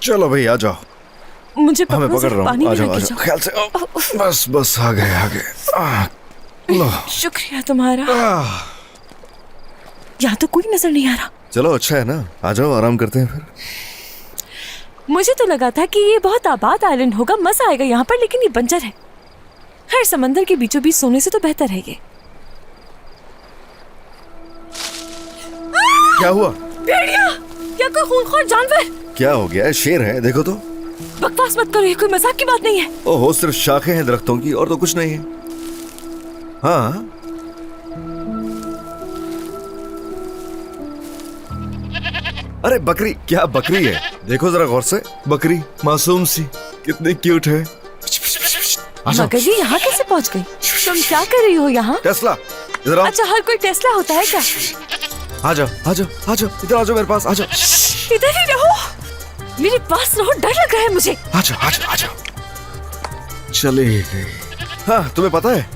चलो भाई आ जाओ। मुझे मैं पकड़ रहा हूँ, आ जाओ आ जाओ। ख्याल से बस बस आ गए। लो शुक्रिया तुम्हारा। यहाँ तो कोई नजर नहीं आ रहा। चलो अच्छा है ना, आ जाओ आराम करते हैं फिर। मुझे तो लगा था कि ये बहुत आबाद आइलैंड होगा, मजा आएगा यहाँ पर, लेकिन ये बंजर है। खैर समंदर के बीचों बीच सोने से तो बेहतर है ये। क्या हुआ? भेड़िया या कोई खूंखार जानवर। क्या हो गया? शेर है, देखो तो। बकवास मत करो, ये कोई मजाक की बात नहीं है। ओहो, सिर्फ शाखें हैं दरख्तों की और तो कुछ नहीं है। हाँ अरे बकरी, क्या बकरी है? देखो जरा गौर से, बकरी मासूम सी, कितनी क्यूट है। मगर ये यहाँ कैसे पहुँच गई? तुम क्या कर रही हो यहाँ? टेस्ला इधर आओ। अच्छा हर कोई टेस्ला होता है क्या? आ जाओ आ जाओ आ जाओ, इधर आ जाओ मेरे पास, आ जाओ। इधर ही रहो, मेरे पास रहो, डर लग रहा है मुझे। आ जाओ आ जाओ आ जाओ। चले गए। हाँ तुम्हें पता है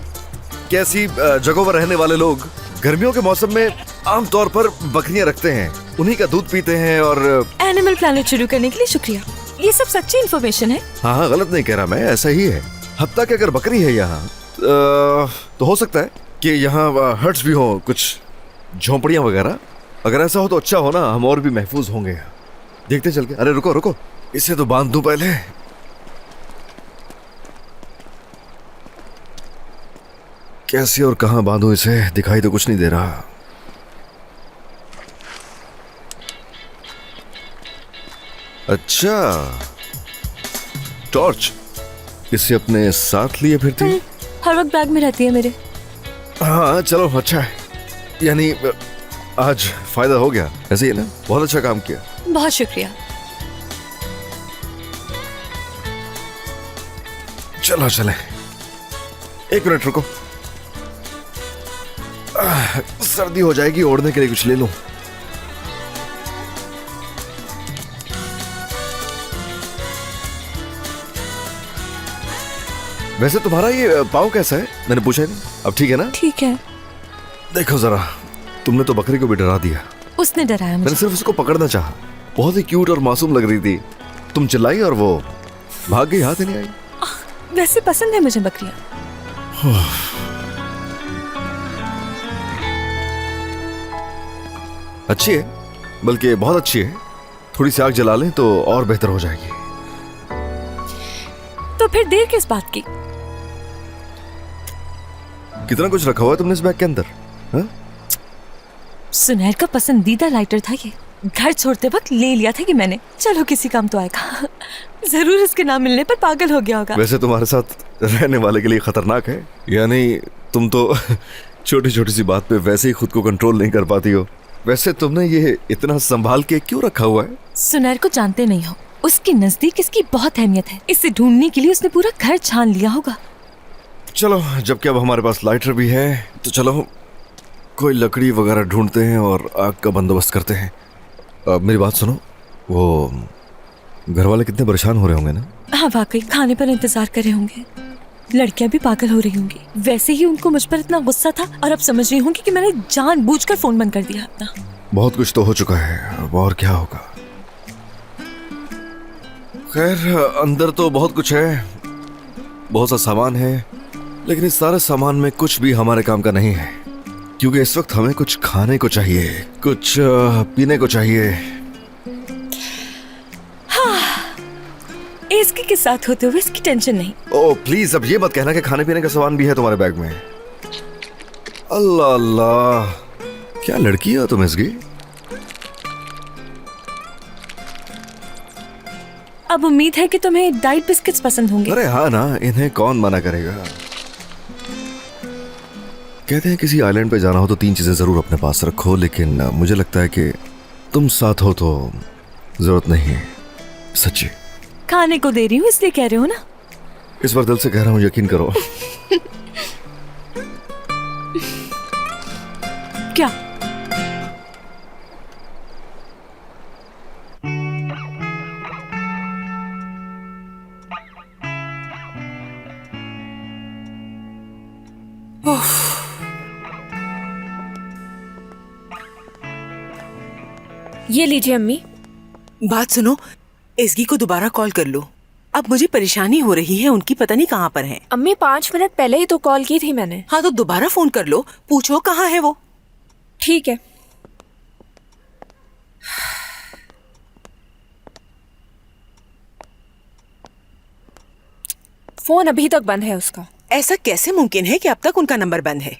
कैसी जगहों पर रहने वाले लोग गर्मियों के मौसम में आमतौर पर बकरियां रखते हैं, उन्हीं का दूध पीते हैं। और एनिमल प्लैनेट शुरू करने के लिए शुक्रिया, ये सब सच्ची इन्फॉर्मेशन है। हाँ हाँ गलत नहीं कह रहा मैं, ऐसा ही है। हत्ता कि अगर बकरी है यहाँ तो हो सकता है कि यहाँ हट्स भी हो, कुछ झोंपड़ियाँ वगैरह। अगर ऐसा हो तो अच्छा हो ना, हम और भी महफूज होंगे। देखते चल के। अरे रुको रुको, इसे तो बांध दूं पहले। कैसे और कहाँ बांधूं इसे, दिखाई तो कुछ नहीं दे रहा। अच्छा टॉर्च, इसे अपने साथ लिए फिरती? हर वक्त बैग में रहती है मेरे। हाँ चलो अच्छा है, यानी आज फायदा हो गया। ऐसे ही ना, बहुत अच्छा काम किया। बहुत शुक्रिया। चलो चले, एक मिनट रुको। सर्दी हो जाएगी, ओढ़ने के लिए कुछ ले लूं। वैसे तुम्हारा ये पाँव कैसा है? मैंने पूछा नहीं। अब ठीक है ना? ठीक है। देखो जरा, तुमने तो बकरी को भी डरा दिया। उसने डराया मुझे। मैंने सिर्फ उसको पकड़ना चाहा, बहुत ही क्यूट और मासूम लग रही थी। तुम चिल्लाई और वो भाग गई, हाथ ही नहीं आई। वैसे पसंद है मुझे बकरियां। अच्छी है, बल्कि बहुत अच्छी है। थोड़ी सी आग जला लें तो और बेहतर हो जाएगी। तो फिर देर किस बात की? कितना कुछ रखा हुआ है तुमने इस बैग के अंदर? हा? सुनैर का पसंदीदा लाइटर था ये, घर छोड़ते वक्त ले लिया था कि मैंने। चलो किसी काम तो आएगा। जरूर इसके नाम मिलने पर पागल हो गया होगा। वैसे तुम्हारे साथ रहने वाले के लिए खतरनाक है, यानी तुम तो छोटी छोटी सी बात पे वैसे ही खुद को कंट्रोल नहीं कर पाती हो। वैसे तुमने ये इतना संभाल के क्यों रखा हुआ है? सुनैर को जानते नहीं हो, उसके नजदीक इसकी बहुत अहमियत है। इसे ढूंढने के लिए उसने पूरा घर छान लिया होगा। चलो जबकि अब हमारे पास लाइटर भी है तो चलो कोई लकड़ी वगैरह ढूंढते हैं और आग का बंदोबस्त करते हैं। अब मेरी बात सुनो, वो घर वाले कितने परेशान हो रहे होंगे ना? हाँ वाकई, खाने पर इंतजार कर रहे होंगे। लड़कियां भी पागल हो रही होंगी। वैसे ही उनको मुझ पर इतना गुस्सा था और अब समझ रही होंगी कि मैंने जानबूझकर फोन बंद कर दिया अपना। बहुत कुछ तो हो चुका है, अब और क्या होगा। खैर अंदर तो बहुत कुछ है, बहुत सा सामान है, लेकिन इस सारे सामान में कुछ भी हमारे काम का नहीं है, क्योंकि इस वक्त हमें कुछ खाने को चाहिए, कुछ पीने को चाहिए। हाँ, इसके के साथ होते हुए इसकी टेंशन नहीं। ओह प्लीज, अब ये मत कहना कि खाने पीने का सामान भी है तुम्हारे बैग में। अल्लाह अल्लाह, क्या लड़की हो तुम इसकी। अब उम्मीद है कि तुम्हें डाइट बिस्किट्स पसंद होंगे। अरे हाँ ना, इन्हें कौन मना करेगा। कहते हैं किसी आइलैंड पे जाना हो तो 3 चीजें जरूर अपने पास रखो, लेकिन मुझे लगता है कि तुम साथ हो तो जरूरत नहीं है। सच्ची खाने को दे रही हूँ इसलिए कह रहे हो ना? इस बार दिल से कह रहा हूँ, यकीन करो। क्या? ये लीजिए अम्मी। बात सुनो, एसगी को दोबारा कॉल कर लो। अब मुझे परेशानी हो रही है, उनकी पता नहीं कहाँ पर है। अम्मी 5 मिनट पहले ही तो कॉल की थी मैंने। हाँ तो दोबारा फोन कर लो, पूछो कहाँ है वो। ठीक है। फोन अभी तक बंद है उसका। ऐसा कैसे मुमकिन है कि अब तक उनका नंबर बंद है?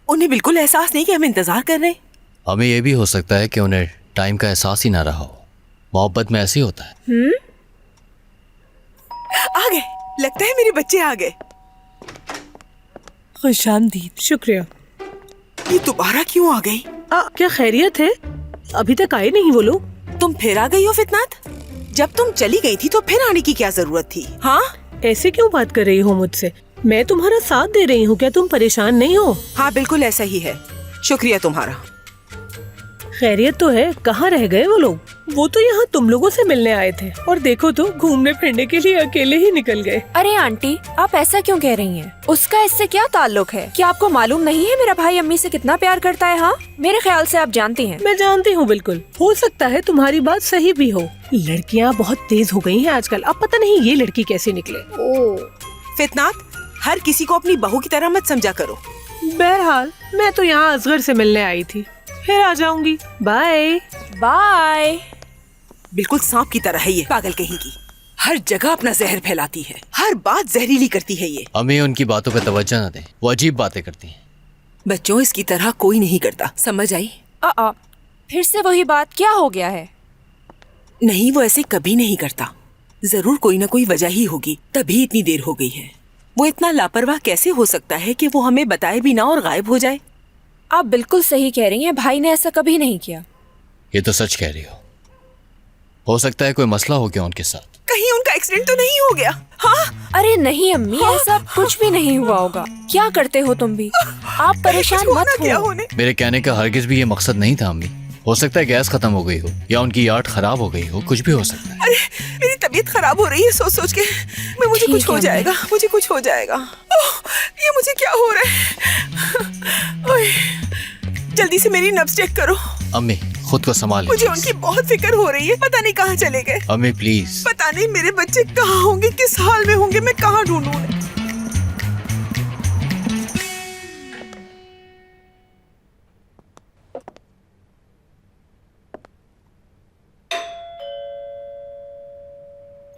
उन्हें बिल्कुल एहसास नहीं कि हम इंतजार कर रहे हैं। हमें ये भी हो सकता है कि उन्हें टाइम का एहसास ही ना रहा हो। मोहब्बत में ऐसे ही होता है। आ गए, लगता है मेरे बच्चे आ गए। खुशामदीद। शुक्रिया। ये दोबारा क्यों आ गई? क्या खैरियत है? अभी तक आए नहीं वो लोग। तुम फिर आ गई हो फितनात? जब तुम चली गई थी तो फिर आने की क्या जरूरत थी? हाँ ऐसे क्यों बात कर रही हो मुझसे? मैं तुम्हारा साथ दे रही हूँ, क्या तुम परेशान नहीं हो? हाँ बिल्कुल ऐसा ही है। शुक्रिया तुम्हारा। खैरियत तो है। कहाँ रह गए वो लोग? वो तो यहाँ तुम लोगों से मिलने आए थे और देखो तो घूमने फिरने के लिए अकेले ही निकल गए। अरे आंटी, आप ऐसा क्यों कह रही हैं? उसका इससे क्या ताल्लुक है? क्या आपको मालूम नहीं है मेरा भाई अम्मी से कितना प्यार करता है? हाँ मेरे ख्याल से आप जानती हैं। मैं जानती हूँ बिल्कुल। हो सकता है तुम्हारी बात सही भी हो। लड़कियाँ बहुत तेज हो गई हैं आजकल। अब पता नहीं ये लड़की कैसे निकले। फितनात, हर किसी को अपनी बहू की तरह मत समझा करो। बहरहाल मैं तो यहाँ असगर से मिलने आई थी, फिर आ जाऊंगी। Bye bye. बिल्कुल सांप की तरह है ये, पागल कहीं की। हर जगह अपना जहर फैलाती है, हर बात जहरीली करती है ये। हमें उनकी बातों पर तवज्जो न दें, वो अजीब बातें करती हैं। बच्चों इसकी तरह कोई नहीं करता, समझ आई? फिर से वही बात, क्या हो गया है? नहीं वो ऐसे कभी नहीं करता। जरूर कोई ना कोई वजह ही होगी, तभी इतनी देर हो गई है। वो इतना लापरवाह कैसे हो सकता है कि वो हमें बताए भी ना और गायब हो जाए? आप बिल्कुल सही कह रही हैं, भाई ने ऐसा कभी नहीं किया। ये तो सच कह रही हो सकता है कोई मसला हो गया उनके साथ। कहीं उनका एक्सीडेंट तो नहीं हो गया? हाँ? अरे नहीं अम्मी, ऐसा कुछ भी नहीं हुआ होगा। क्या करते हो तुम भी? आप परेशान मत क्या हो। होने? मेरे कहने का हरगिज भी ये मकसद नहीं था अम्मी। हो सकता है गैस खत्म हो गई हो या उनकी यार्ड खराब हो गई हो, कुछ भी हो सकता है। अरे मेरी तबीयत खराब हो रही है सोच सोच के। मुझे कुछ हो जाएगा, मुझे कुछ हो जाएगा। ओह, ये मुझे क्या हो रहा है? ओए, जल्दी से मेरी नब्ज चेक करो। अम्मी खुद को संभाल मुझे उनकी बहुत फिक्र हो रही है, पता नहीं कहाँ चले गए। अम्मी प्लीज। पता नहीं मेरे बच्चे कहाँ होंगे, किस हाल में होंगे, मैं कहाँ ढूंढूं उन्हें।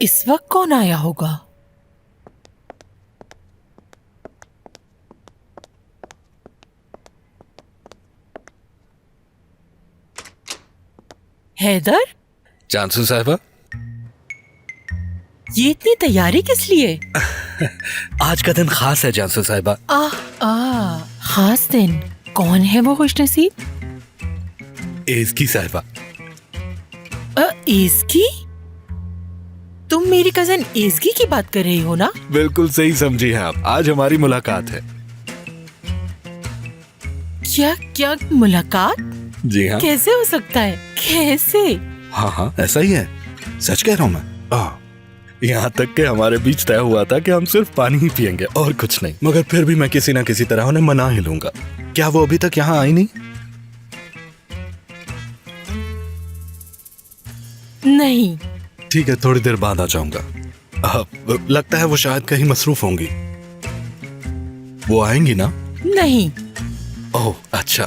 इस वक्त कौन आया होगा? हैदर, जानसू साहिबा, ये इतनी तैयारी किस लिए? आज का दिन खास है जानसू साहिबा। खास दिन? कौन है वो खुशनसीब? एज़की साहिबा। एज़की? तुम मेरी कजन एज़की की बात कर रही हो ना? बिल्कुल सही समझी हैं आप। आज हमारी मुलाकात है। क्या क्या मुलाकात? जी हाँ। कैसे हो सकता है? कैसे? हाँ हाँ ऐसा ही है, सच कह रहा हूँ मैं। यहाँ तक कि हमारे बीच तय हुआ था कि हम सिर्फ पानी ही पियेंगे और कुछ नहीं, मगर फिर भी मैं किसी ना किसी तरह उन्हें मना ही लूंगा। क्या वो अभी तक यहाँ आई नहीं? नहीं। ठीक है, थोड़ी देर बाद आ जाऊंगा। लगता है वो शायद कहीं मसरूफ होंगी। वो आएंगी ना? नहीं। ओह अच्छा,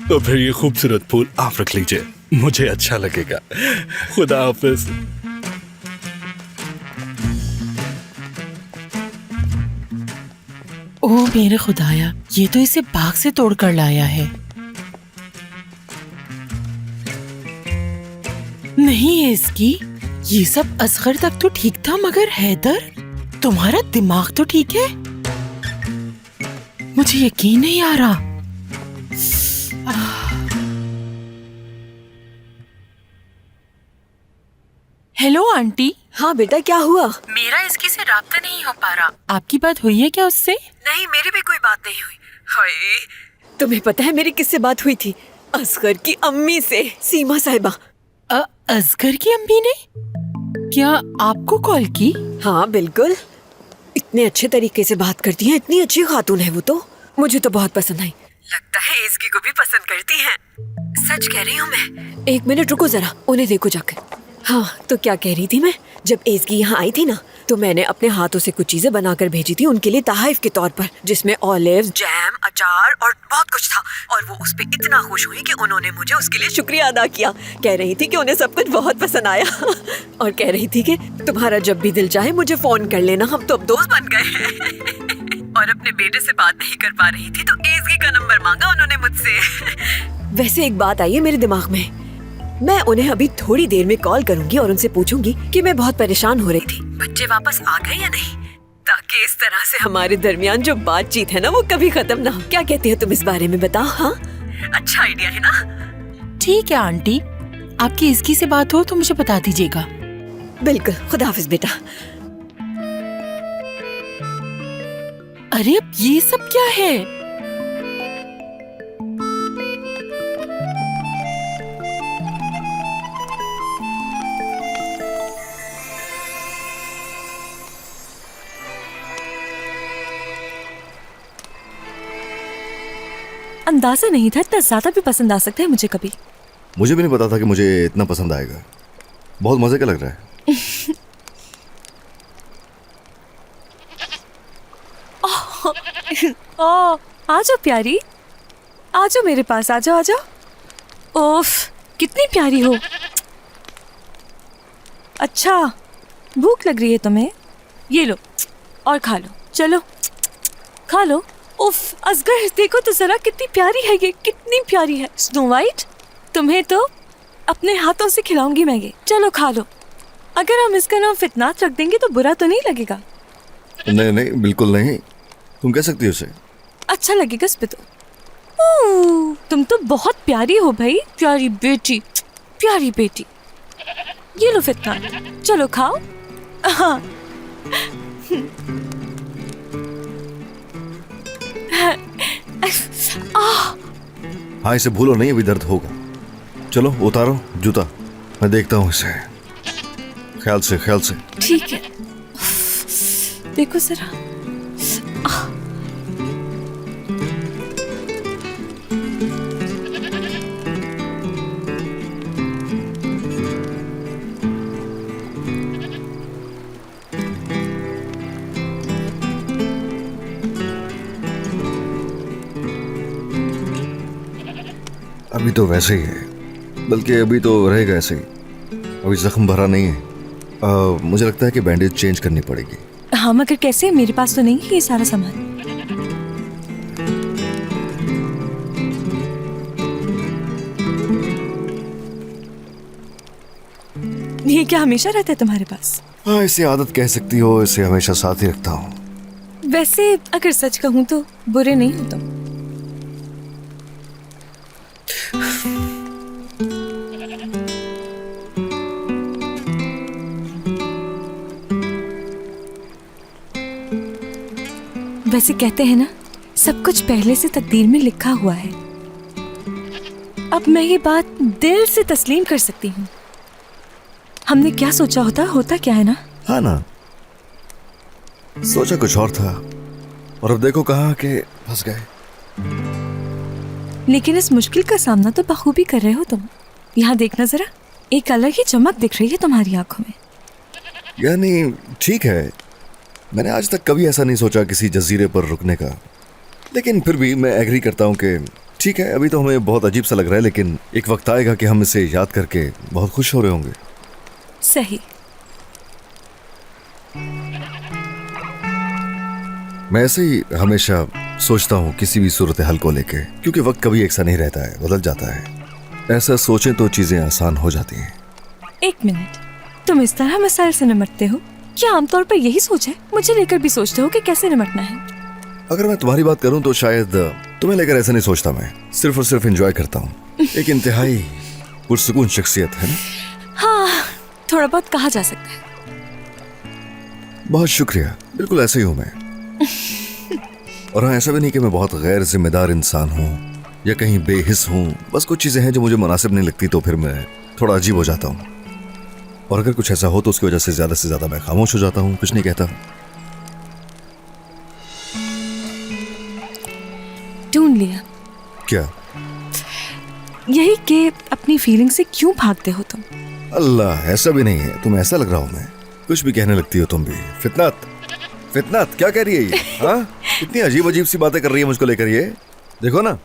तो फिर ये खूबसूरत फूल आप रख लीजिए, मुझे अच्छा लगेगा। खुदा हाफिज। ओह मेरे खुदाया, ये तो इसे बाग से तोड़ कर लाया है। नहीं है इसकी। ये सब असगर तक तो ठीक था, मगर हैदर, तुम्हारा दिमाग तो ठीक है? मुझे यकीन नहीं आ रहा। Hello aunty. हाँ बेटा, क्या हुआ? मेरा इसकी से राब्ता नहीं हो पा रहा। आपकी बात हुई है क्या उससे? नहीं, मेरी भी कोई बात नहीं हुई। हाय, तुम्हें पता है मेरी किससे बात हुई थी? असगर की अम्मी से, सीमा साहिबा। असगर की अम्मी ने क्या आपको कॉल की? हाँ बिल्कुल, इतने अच्छे तरीके से बात करती है, इतनी अच्छी खातून है वो तो। मुझे तो बहुत पसंद आई। लगता है इसकी को भी पसंद करती हैं। सच कह रही हूँ मैं। एक मिनट रुको जरा, उन्हें देखो जाकर। हाँ, तो क्या कह रही थी मैं, जब एज़गी यहाँ आई थी ना, तो मैंने अपने हाथों से कुछ चीजें बनाकर भेजी थी उनके लिए तोहफे के तौर पर, जिसमें ऑलिव्स, जैम, अचार और बहुत कुछ था। और वो उस पे इतना खुश हुई कि उन्होंने मुझे उसके लिए शुक्रिया अदा किया। कह रही थी कि उन्हें सब कुछ बहुत पसंद आया और कह रही थी कि तुम्हारा जब भी दिल चाहे मुझे फोन कर लेना, हम तो अब दोस्त बन गए हैं। और अपने बेटे से बात नहीं कर पा रही थी तो एज़गी का नंबर मांगा उन्होंने मुझसे। वैसे एक बात आई है मेरे दिमाग में, मैं उन्हें अभी थोड़ी देर में कॉल करूंगी और उनसे पूछूंगी कि मैं बहुत परेशान हो रही थी, बच्चे वापस आ गए या नहीं, ताकि इस तरह से हमारे दरमियान जो बातचीत है ना वो कभी खत्म ना हो। क्या कहती हो तुम इस बारे में, बताओ। हाँ, अच्छा आइडिया है ना? ठीक है आंटी, आपकी इसकी से बात हो तो मुझे बता दीजिएगा। बिल्कुल, खुदा हाफिज बेटा। अरे अब ये सब क्या है? अंदाजा नहीं था इतना ज्यादा भी पसंद आ सकता है मुझे कभी। मुझे भी नहीं पता था कि मुझे इतना पसंद आएगा। बहुत मजे का लग रहा है। ओ, आ जाओ प्यारी, आ जाओ मेरे पास, आ जाओ आ जाओ। ओफ, कितनी प्यारी हो। अच्छा, भूख लग रही है तुम्हें? ये लो और खा लो, चलो खा लो। उफ, असगर देखो तो जरा कितनी प्यारी है ये, कितनी प्यारी है। स्नो वाइट, तुम्हें तो अपने हाथों से खिलाऊंगी मैं ये, चलो खा लो। अगर हम इसका नाम फितनात रख देंगे तो बुरा तो नहीं लगेगा? नहीं नहीं, बिल्कुल नहीं। तुम कह सकती हो उसे। अच्छा लगेगा इस पे तो। तुम तो बहुत प्यारी हो भाई, प्यारी बेटी, प्यारी बेटी। ये लो फितनात, चलो खाओ। हाँ। हाँ, इसे भूलो नहीं, अभी दर्द होगा। चलो उतारो जूता, मैं देखता हूँ इसे। ख्याल से, ख्याल से। ठीक है, देखो जरा। अभी तो वैसे ही है, बल्कि अभी तो रहेगा ऐसे ही। अभी जख्म भरा नहीं है। मुझे लगता है कि बैंडेज चेंज करनी पड़ेगी। हाँ, मगर कैसे? मेरे पास तो नहीं है ये सारा सामान। ये क्या हमेशा रहता है तुम्हारे पास? हाँ, इसे आदत कह सकती हो, इसे हमेशा साथ ही रखता हूँ। वैसे अगर सच कहूँ तो बुरे नहीं हो तुम। वैसे कहते हैं ना, सब कुछ पहले से तकदीर में लिखा हुआ है। अब मैं ये बात दिल से तस्लीम कर सकती हूँ। हमने क्या सोचा होता क्या है ना? हाँ ना, सोचा कुछ और था और अब देखो कहाँ के फंस गए। लेकिन इस मुश्किल का सामना तो बखूबी कर रहे हो तुम। यहाँ देखना जरा, एक अलग ही चमक दिख रही है तुम्हारी आंखों में। यानी ठीक है, मैंने आज तक कभी ऐसा नहीं सोचा किसी जजीरे पर रुकने का, लेकिन फिर भी मैं एग्री करता हूँ कि ठीक है, अभी तो हमें बहुत अजीब सा लग रहा है, लेकिन एक वक्त आएगा कि हम इसे याद करके बहुत खुश हो रहे होंगे। सही। मैं ऐसे ही हमेशा सोचता हूँ किसी भी सूरत हाल को लेके, क्योंकि वक्त कभी एक सा नहीं रहता है, बदल जाता है। ऐसा सोचें तो चीजें आसान हो जाती हैं। एक मिनट, तुम इस तरह मसाइल से निपटते हो? क्या आमतौर पर यही सोच है? मुझे लेकर भी सोचते हो कि कैसे निपटना है? अगर मैं तुम्हारी बात करूं तो शायद तुम्हें लेकर ऐसा नहीं सोचता, मैं सिर्फ और सिर्फ एंजॉय करता हूं। एक इंतहाई पुरसुकून शख्सियत है ना? हाँ, थोड़ा बहुत कहा जा सकता है। बहुत शुक्रिया, बिल्कुल ऐसे ही हूं मैं। और हाँ, ऐसा भी नहीं कि मैं बहुत गैर जिम्मेदार इंसान हूँ या कहीं बेहिस हूँ। बस कुछ चीजें हैं जो मुझे मुनासिब नहीं लगती तो फिर मैं थोड़ा अजीब हो जाता हूँ, और अगर कुछ ऐसा हो तो उसकी वजह से ज्यादा मैं खामोश हो जाता हूँ, कुछ नहीं कहता। ढूंढ लिया। क्या? यही कि अपनी फीलिंग से क्यों भागते हो तुम? अल्लाह, ऐसा भी नहीं है। तुम ऐसा लग रहा हूं मैं। कुछ भी कहने लगती हो तुम भी। फितनत, फितनत क्या कह रही है ये? हाँ, इतनी अजीब अजीब सी बातें कर रही है मुझको लेकर ये। देखो ना।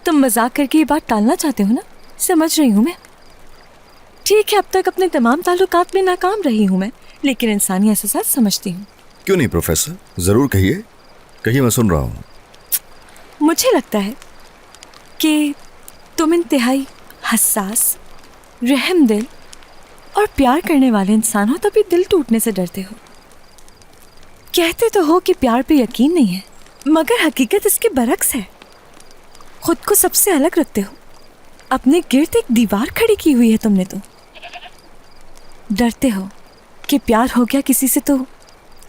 तुम मजाक करके ये बात टालना चाहते हो ना? समझ रही हूँ मैं। ठीक है, अब तक अपने तमाम ताल्लुकात में नाकाम रही हूँ मैं, लेकिन इंसानी एहसास समझती हूँ। क्यों नहीं प्रोफेसर, जरूर कहिए, कहिए, मैं सुन रहा हूँ। मुझे लगता है कि तुम इंतहाई हसास, रहमदिल और प्यार करने वाले इंसान हो, तभी दिल टूटने से डरते हो। कहते तो हो कि प्यार पे यकीन नहीं है, मगर हकीकत इसके बरक्स है। खुद को सबसे अलग रखते हो, अपने गिर्द एक दीवार खड़ी की हुई है तुमने तो। डरते हो कि प्यार हो गया किसी से तो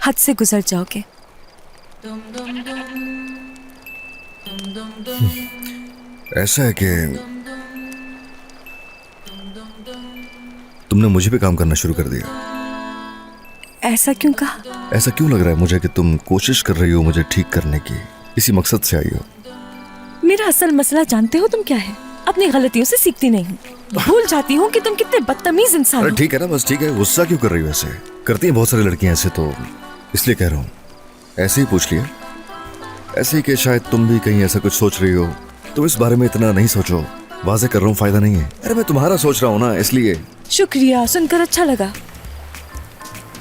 हद से गुजर जाओगे। ऐसा है कि तुमने मुझे पे काम करना शुरू कर दिया। ऐसा क्यों कहा? ऐसा क्यों लग रहा है मुझे कि तुम कोशिश कर रही हो मुझे ठीक करने की, इसी मकसद से आई हो। मेरा असल मसला जानते हो तुम क्या है? अपनी गलतियों से सीखती नहीं हूँ, भूल जाती हूँ कि तुम कितने बदतमीज इंसान अरे हो। ठीक है ना, बस ठीक है। गुस्सा क्यों कर रही हो? ऐसे करती हैं बहुत सारी लड़कियां ऐसे, तो इसलिए कह रहा हूँ। ऐसे ही पूछ लिया, ऐसे ही कि शायद तुम भी कहीं ऐसा कुछ सोच रही हो। तुम इस बारे में इतना नहीं सोचो, वाजे कर रहा हूँ, फायदा नहीं है। अरे मैं तुम्हारा सोच रहा हूँ ना, इसलिए। शुक्रिया, सुनकर अच्छा लगा,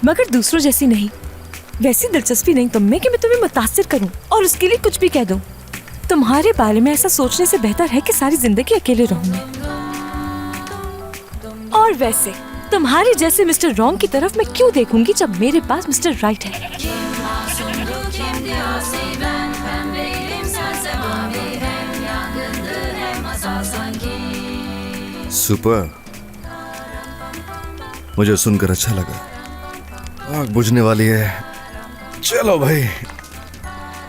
मगर दूसरों जैसी नहीं। वैसी दिलचस्पी नहीं तुम में कि मैं तुम्हें मुतासिर करूं और उसके लिए कुछ भी कह दूं। तुम्हारे बारे में ऐसा सोचने से बेहतर है कि सारी जिंदगी अकेले रहूं मैं। और वैसे तुम्हारे जैसे मिस्टर रॉन्ग की तरफ मैं क्यों देखूंगी जब मेरे पास मिस्टर राइट है। सुपर, मुझे सुनकर अच्छा लगा। आग बुझने वाली है। चलो भाई,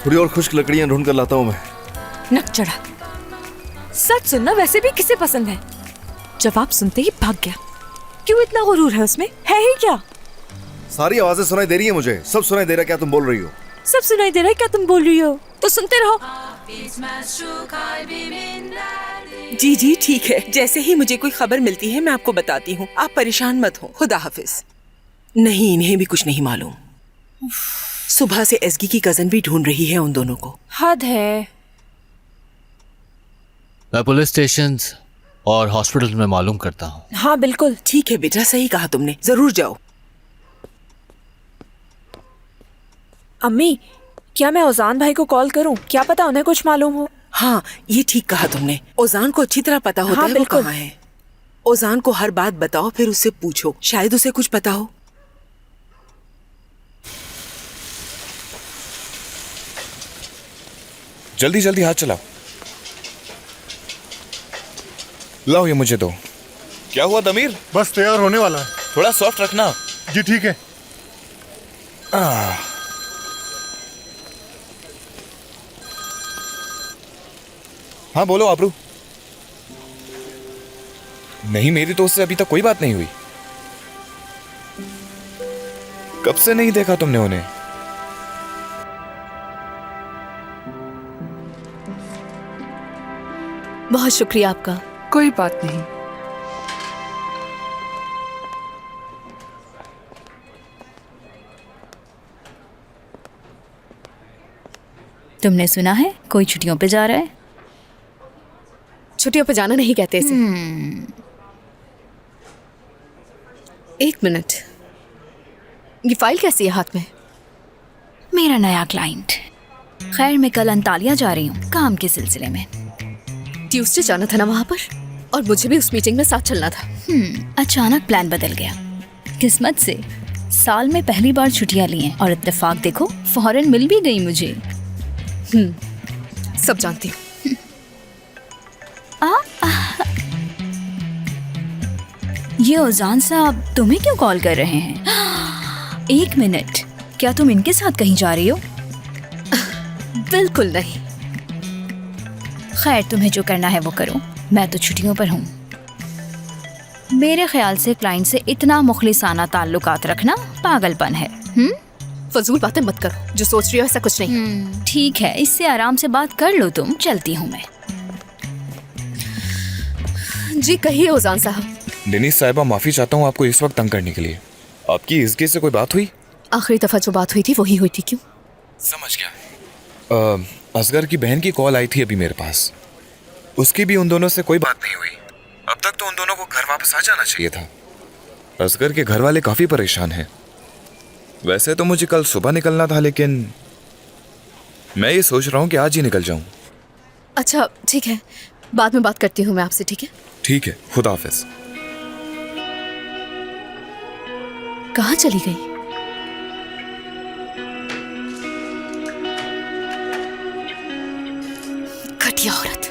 थोड़ी और खुश्क लकड़ियां ढूंढ कर लाता हूं मैं। नक चढ़ा। सच सुनना वैसे भी किसे पसंद है? जवाब सुनते ही भाग गया। क्यों इतना गुरूर है उसमें? है ही क्या? सारी आवाजें सुनाई दे रही है मुझे, सब सुनाई दे रहा है। क्या तुम बोल रही हो? सब सुनाई दे रहा है क्या तुम बोल रही हो? तो सुनते रहो। जी जी ठीक है, जैसे ही मुझे कोई खबर मिलती है मैं आपको बताती हूँ। आप परेशान मत हो। खुदा हाफिज। नहीं, इन्हें भी कुछ नहीं मालूम। सुबह से एसगी की कजन भी ढूंढ रही है उन दोनों को। हद है। मैं पुलिस स्टेशन और हॉस्पिटल में मालूम करता हूँ। हाँ बिल्कुल ठीक है बेटा, सही कहा तुमने, जरूर जाओ। अम्मी, क्या मैं ओजान भाई को कॉल करूं? क्या पता उन्हें कुछ मालूम हो। हाँ ये ठीक कहा तुमने। ओजान को अच्छी तरह पता होता हाँ, है वो बिल्कुल। कहाँ है। ओजान को हर बात बताओ, फिर उससे पूछो, शायद उसे कुछ पता हो। जल्दी जल्दी हाथ चलाओ। लाओ ये मुझे दो। क्या हुआ दमीर? बस तैयार होने वाला है। थोड़ा सॉफ्ट रखना। जी ठीक है। हाँ बोलो आबरू। नहीं, मेरी तो उससे अभी तक कोई बात नहीं हुई। कब से नहीं देखा तुमने उन्हें? बहुत शुक्रिया आपका। कोई बात नहीं। तुमने सुना है कोई छुट्टियों पे जा रहा है? छुट्टियों पे जाना नहीं कहते इसे। एक मिनट, ये फाइल कैसी है हाथ में? मेरा नया क्लाइंट। खैर, मैं कल अंतालिया जा रही हूँ काम के सिलसिले में। ट्यूसडे जाना था ना वहाँ पर, और मुझे भी उस मीटिंग में साथ चलना था। अचानक प्लान बदल गया। किस्मत से साल में पहली बार छुट्टियाँ ली हैं और इत्तेफाक देखो फौरन मिल भी गई मुझे। सब जानती हूँ। ये ओजान साहब तुम्हें क्यों कॉल कर रहे हैं? एक मिनट, क्या तुम इनके साथ कहीं जा रही हो? बिल्कुल नहीं। खैर, तुम्हें जो करना है वो करो, मैं तो छुट्टियों पर हूँ। मेरे ख्याल से क्लाइंट से इतना मुखलिसाना ताल्लुकात रखना पागलपन है। फजूल बातें मत करो, जो सोच रही हो ऐसा कुछ नहीं। ठीक है, इससे आराम से बात कर लो तुम। चलती हूँ मैं। जी कहिए ओजान साहब। डेनिस साहिबा, माफी चाहता हूँ आपको इस वक्त तंग करने के लिए। आपकी इसके से कोई बात हुई? आखिरी दफा जो बात हुई थी वही हुई थी। क्यों? समझ गया। असगर की बहन की कॉल आई थी अभी मेरे पास। उसकी भी उन दोनों से कोई बात नहीं हुई। अब तक तो उन दोनों को घर वापस आ जाना चाहिए था। असगर के घर वाले काफी परेशान हैं। वैसे तो मुझे कल सुबह निकलना था, लेकिन मैं ये सोच रहा हूँ कि आज ही निकल जाऊं। अच्छा ठीक है, बाद में बात करती हूँ मैं आपसे, ठीक है? ठीक है, खुदा हाफिज। कहाँ चली गई? घटिया औरत।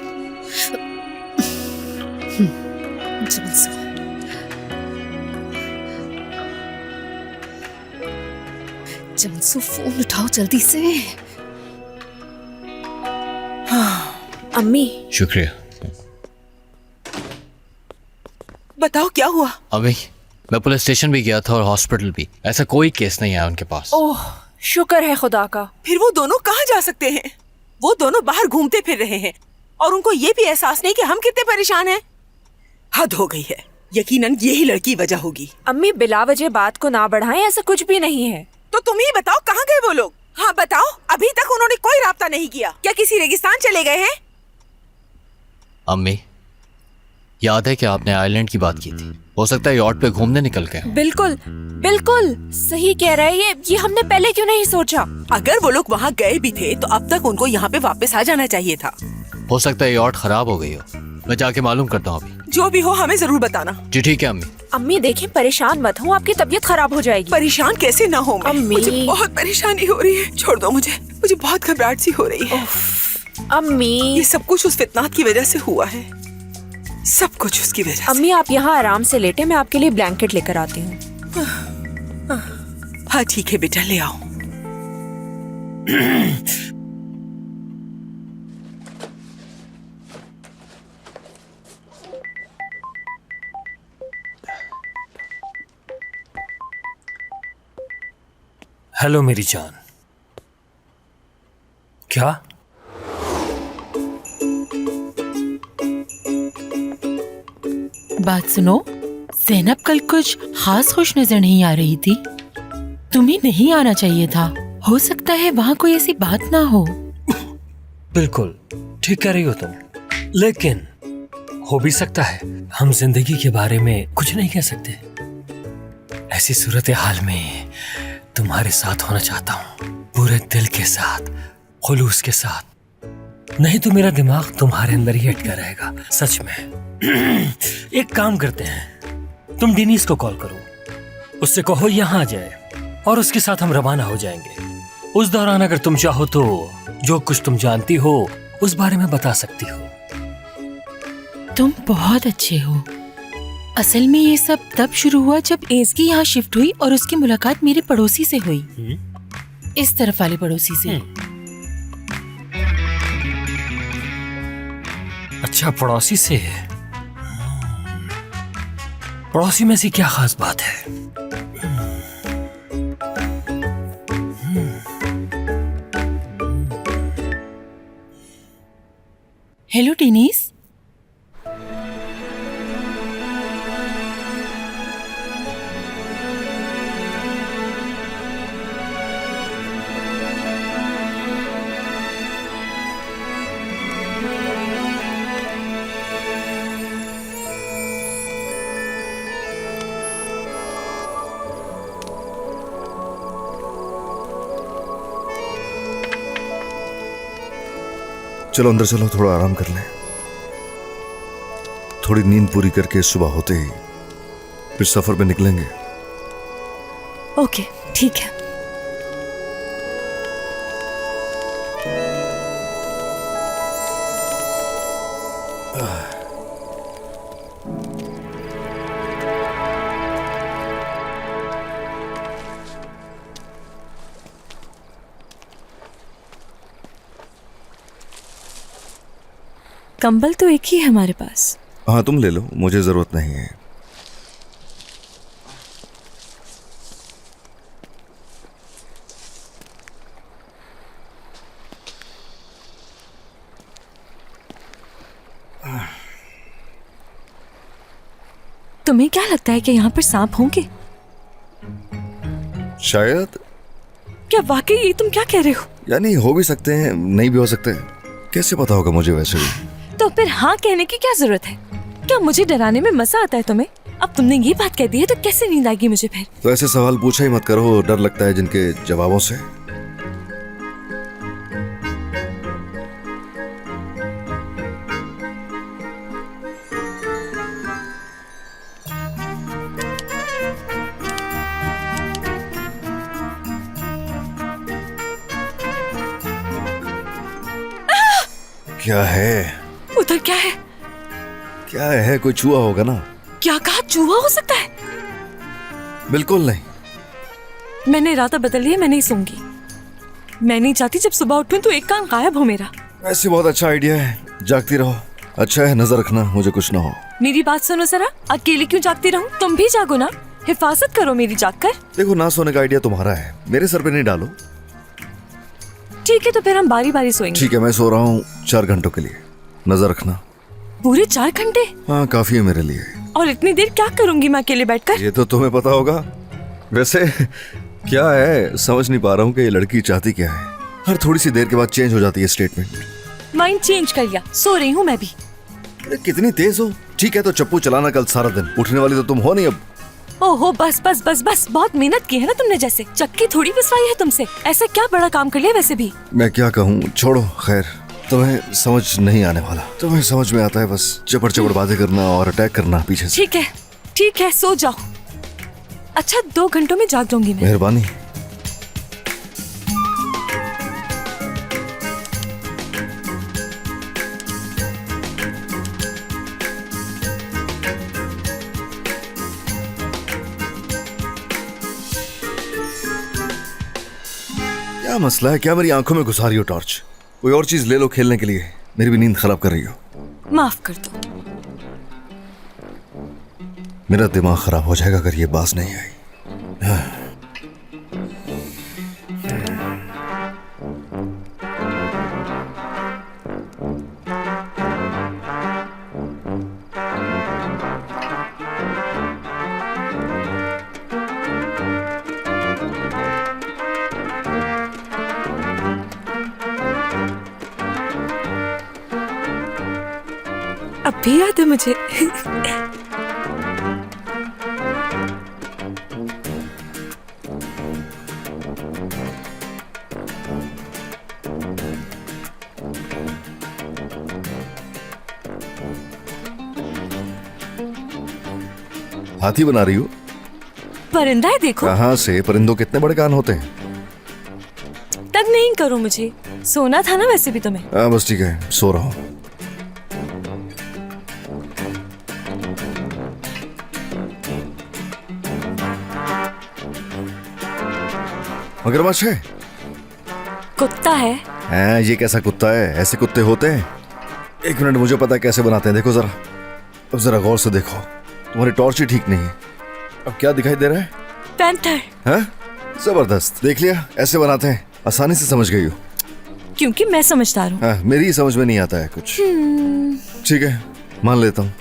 जनसू। जनसू, फोन उठाओ जल्दी से। अम्मी, शुक्रिया। बताओ क्या हुआ? अभी मैं पुलिस स्टेशन भी गया था और हॉस्पिटल भी। ऐसा कोई केस नहीं आया उनके पास। ओह, शुक्र है खुदा का। फिर वो दोनों कहाँ जा सकते हैं? वो दोनों बाहर घूमते फिर रहे हैं और उनको ये भी एहसास नहीं कि हम कितने परेशान हैं। हद हो गई है। यकीनन यही लड़की वजह होगी। अम्मी बिला वजह बात को ना बढ़ाएं, ऐसा कुछ भी नहीं है। तो तुम ही बताओ, कहाँ गए वो लोग? हाँ बताओ, अभी तक उन्होंने कोई राब्ता नहीं किया। क्या किसी रेगिस्तान चले गए हैं? अम्मी, याद है कि आपने आइलैंड की बात की थी? हो सकता है यॉट पे घूमने निकल गए। बिल्कुल बिल्कुल सही कह रहा है ये हमने पहले क्यों नहीं सोचा? अगर वो लोग वहाँ गए भी थे तो अब तक उनको यहाँ पे वापस आ जाना चाहिए था। हो सकता है यॉट खराब हो गई हो। मैं जाके मालूम करता हूँ अभी। जो भी हो हमें जरूर बताना। जी ठीक है अम्मी। अम्मी देखें, परेशान मत हो, आपकी तबीयत खराब हो जाएगी। परेशान कैसे ना हो मैं? अम्मी। मुझे बहुत परेशानी हो रही है। छोड़ दो मुझे बहुत घबराहट सी हो रही है। अम्मी, ये सब कुछ उस फितनात की वजह से हुआ है। सब कुछ उसकी वजह से। अम्मी आप यहाँ आराम से लेटे, मैं आपके लिए ब्लैंकेट लेकर आती हूँ। हाँ ठीक है बेटा, ले आओ। हेलो मेरी जान। क्या? बात सुनो, ज़ैनब कल कुछ खास खुश नजर नहीं आ रही थी। तुम्हें नहीं आना चाहिए था। हो सकता है वहाँ कोई ऐसी बात ना हो। बिल्कुल ठीक कह रही हो तुम, लेकिन हो भी सकता है। हम जिंदगी के बारे में कुछ नहीं कह सकते। ऐसी सूरत हाल में तुम्हारे साथ होना चाहता हूँ, पूरे दिल के साथ, खुलूस के साथ। नहीं तो मेरा दिमाग तुम्हारे अंदर ही अटका रहेगा, सच में। एक काम करते हैं, तुम डेनिस को कॉल करो, उससे कहो यहाँ आ जाए और उसके साथ हम रवाना हो जाएंगे। उस दौरान अगर तुम चाहो तो जो कुछ तुम जानती हो उस बारे में बता सकती हो। तुम बहुत अच्छे हो। असल में ये सब तब शुरू हुआ जब एज़गी यहाँ शिफ्ट हुई और उसकी मुलाकात मेरे पड़ोसी से हुई। इस तरफ वाले पड़ोसी से। अच्छा, पड़ोसी से है। पड़ोसी में से क्या खास बात है? Hello Dennis. चलो अंदर चलो, थोड़ा आराम कर लें। थोड़ी नींद पूरी करके सुबह होते ही फिर सफर पे निकलेंगे। ओके ठीक है। कंबल तो एक ही है हमारे पास। हाँ तुम ले लो, मुझे जरूरत नहीं है। तुम्हें क्या लगता है कि यहाँ पर सांप होंगे? शायद। क्या वाकई ये तुम क्या कह रहे हो? यानी हो भी सकते हैं, नहीं भी हो सकते। कैसे पता होगा मुझे वैसे भी? तो फिर हाँ कहने की क्या जरूरत है? क्या मुझे डराने में मजा आता है तुम्हें? अब तुमने ये बात कह दी है तो कैसे नींद आएगी मुझे फिर? तो ऐसे सवाल पूछा ही मत करो, डर लगता है जिनके जवाबों से। क्या है? उधर क्या है? क्या है? कोई चूहा होगा ना? क्या कहा? चूहा हो सकता है? बिल्कुल नहीं। मैंने इरादा बदल लिया, मैं नहीं सोऊंगी। मैं नहीं चाहती जब सुबह उठूं तो एक कान गायब हो मेरा। ऐसे बहुत अच्छा आइडिया है, जागती रहो। अच्छा है, नजर रखना मुझे कुछ ना हो। मेरी बात सुनो जरा, अकेली क्यों जागती रहूं? तुम भी जागो ना, हिफाजत करो मेरी जागकर। देखो, ना सोने का आइडिया तुम्हारा है, मेरे सर पे नहीं डालो। ठीक है, तो फिर हम बारी बारी सोएंगे। ठीक है, मैं सो रहा हूँ 4 घंटों के लिए, नजर रखना। पूरे 4 घंटे? हाँ, काफी है मेरे लिए। और इतनी देर क्या करूंगी मैं अकेले बैठकर? ये तो तुम्हें पता होगा। वैसे क्या है, समझ नहीं पा रहा हूँ कि ये लड़की चाहती क्या है। हर थोड़ी सी देर के बाद चेंज हो जाती है स्टेटमेंट। माइंड चेंज कर लिया, सो रही हूँ मैं भी। अरे कितनी तेज हो। ठीक है, तो चप्पू चलाना कल सारा दिन, उठने वाली तो तुम हो नहीं अब। ओहो, बस बस बस बस, बहुत मेहनत की है ना तुमने, जैसे चक्की थोड़ी पिसवाई है तुमसे। ऐसा क्या बड़ा काम कर लिया वैसे भी? मैं क्या कहूँ, छोड़ो, खैर तुम्हें समझ नहीं आने वाला। तुम्हें समझ में आता है बस चपड़ चपड़ बातें करना और अटैक करना पीछे से। ठीक है, सो जाओ। अच्छा, 2 घंटों में जाग जाऊंगी मैं। मेहरबानी। क्या मसला है? क्या मेरी आंखों में घुसा रही हो टॉर्च? कोई और चीज ले लो खेलने के लिए, मेरी भी नींद खराब कर रही हो। माफ कर दो। मेरा दिमाग खराब हो जाएगा अगर ये बात नहीं आई। अब भी याद है मुझे। हाथी बना रही हो? परिंदा है देखो। कहाँ से? परिंदों कितने बड़े कान होते हैं? तंग नहीं करो मुझे, सोना था ना वैसे भी तुम्हें। हाँ बस ठीक है, सो रहा हूँ। मगरमच्छ है? कुत्ता है। हाँ, ये कैसा कुत्ता है? ऐसे कुत्ते होते हैं? 1 मिनट, मुझे पता है कैसे बनाते हैं। देखो जरा, अब जरा गौर से देखो, तुम्हारी टॉर्च ही ठीक नहीं है। अब क्या दिखाई दे रहा है? पैंथर। हाँ, जबरदस्त, देख लिया, ऐसे बनाते हैं। आसानी से समझ गई हो। क्योंकि मैं समझदार हूँ। हाँ, मेरी ही समझ में नहीं आता है कुछ। ठीक है, मान लेता हूँ।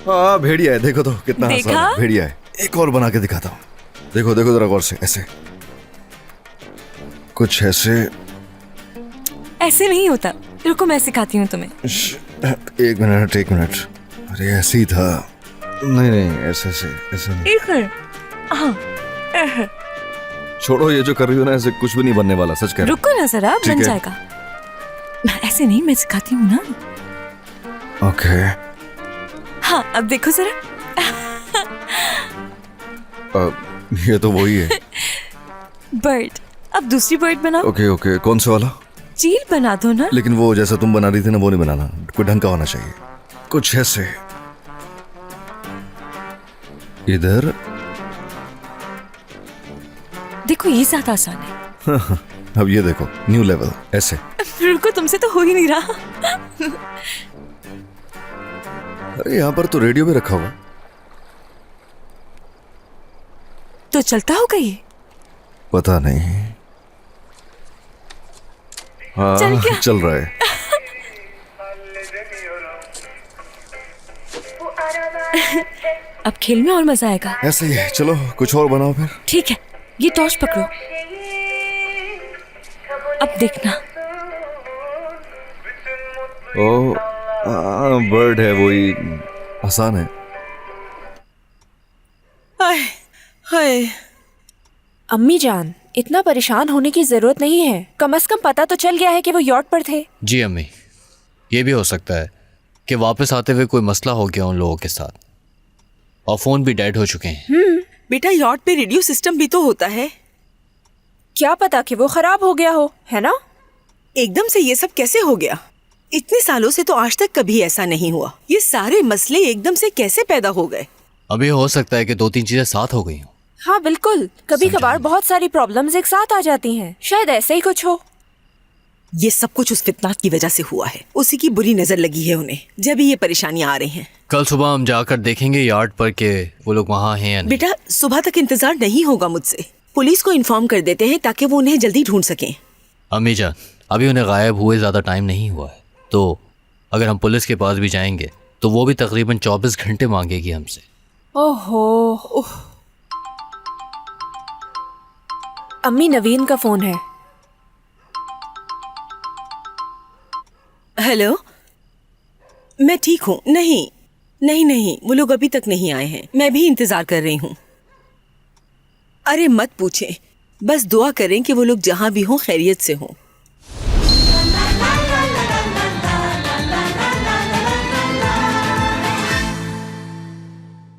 हाँ, भेड़िया है, देखो तो कितना आसान है। भेड़िया है। एक और बना के दिखाता हूँ। देखो देखो जरा गौर से, ऐसे कुछ ऐसे। ऐसे नहीं होता, रुको मैं सिखाती हूँ तुम्हें। 1 मिनट 1 मिनट। अरे ऐसे ही था। नहीं नहीं, ऐसे ऐसे ऐसे नहीं। एक मिनट। हाँ, छोड़ो, ये जो कर रही हो ना, ऐसे कुछ भी नहीं बनने वाला, सच कह रहा हूं। रुको ना जरा, बन जाएगा। ऐसे नहीं, मैं सिखाती हूँ ना। ओके। हाँ, अब देखो जरा। ये तो वही है। बर्ड। अब दूसरी बर्ड बनाओ। ओके ओके, कौन सा वाला? चील बना दो ना। लेकिन वो जैसा तुम बना रही थी ना, वो नहीं बनाना, कोई ढंग का होना चाहिए। कुछ ऐसे। इधर देखो, ये ज्यादा आसान है। अब ये देखो, न्यू लेवल, ऐसे। रुको, तुमसे तो हो ही नहीं रहा। अरे यहाँ पर तो रेडियो भी रखा हुआ। तो चलता होगा ये? पता नहीं। हाँ, चल क्या? चल रहा है। अब खेल में और मजा आएगा। ऐसे ही है, चलो कुछ और बनाओ फिर। ठीक है, ये टॉर्च पकड़ो, अब देखना। ओ बर्ड है, वही आसान है। हाय हाय। अम्मी जान, इतना परेशान होने की जरूरत नहीं है। कम से कम पता तो चल गया है कि वो यॉट पर थे। जी अम्मी, ये भी हो सकता है कि वापस आते हुए कोई मसला हो गया उन लोगों के साथ, और फोन भी डेड हो चुके हैं। बेटा, यॉट पे रेडियो सिस्टम भी तो होता है। क्या पता कि वो खराब हो गया हो, है ना? एकदम से ये सब कैसे हो गया? इतने सालों से तो आज तक कभी ऐसा नहीं हुआ। ये सारे मसले एकदम से कैसे पैदा हो गए? अभी हो सकता है कि 2-3 चीजें साथ हो गई हों। हाँ बिल्कुल, कभी कभार बहुत सारी प्रॉब्लम्स एक साथ आ जाती हैं। शायद ऐसे ही कुछ हो। ये सब कुछ उस फितनात की वजह से हुआ है। उसी की बुरी नजर लगी है उन्हें, जब ये परेशानियां आ रही हैं। कल सुबह हम जाकर देखेंगे यार्ड पर कि वो लोग वहाँ हैं या नहीं। बेटा, सुबह तक इंतजार नहीं होगा मुझसे। पुलिस को इन्फॉर्म कर देते हैं ताकि वो उन्हें जल्दी ढूंढ सकें। अम्मी जान, अभी उन्हें गायब हुए ज़्यादा टाइम नहीं हुआ है, तो अगर हम पुलिस के पास भी जाएंगे तो वो भी तकरीबन 24 घंटे मांगेगी हमसे। ओहो, अम्मी नवीन का फोन है। हेलो, मैं ठीक हूँ। नहीं नहीं नहीं, वो लोग अभी तक नहीं आए हैं। मैं भी इंतजार कर रही हूँ। अरे मत पूछें, बस दुआ करें कि वो लोग जहाँ भी हों खैरियत से हों।